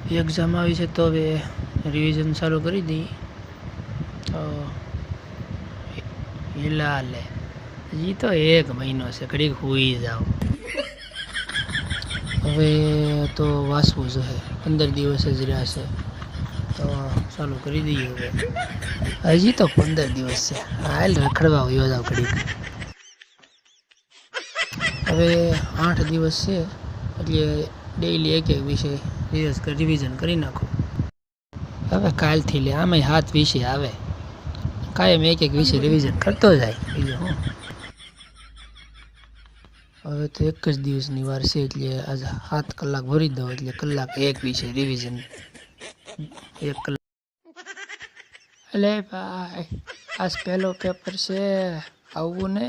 exam આવી છે તો હવે રિવિઝન ચાલુ કરી દી તો હિલા લે હજી તો 1 મહિનો છે ઘડીક હુઈ જાવ હવે તો વાંચવું જોઈએ 15 દિવસ જ રહ્યા છે તો ચાલુ કરી દઈએ હવે હજી તો 15 દિવસ છે હાલ રખડવા વયો જાવ ઘડીક હવે 8 દિવસ છે એટલે ડેઈલી એક વિષય રિવિઝન કરી નાખો હવે કાલથી લે આમાંય 7 વિષય આવે કાયમ એક વિષય રિવિઝન કરતો જાય બીજું હું હવે તો 1 જ દિવસની વાર છે એટલે આજે 7 કલાક ભરી દો એટલે કલાક એક વિષય રિવિઝન 1 કલાક અલે ભાઈ આજ પહેલો પેપર છે આવું ને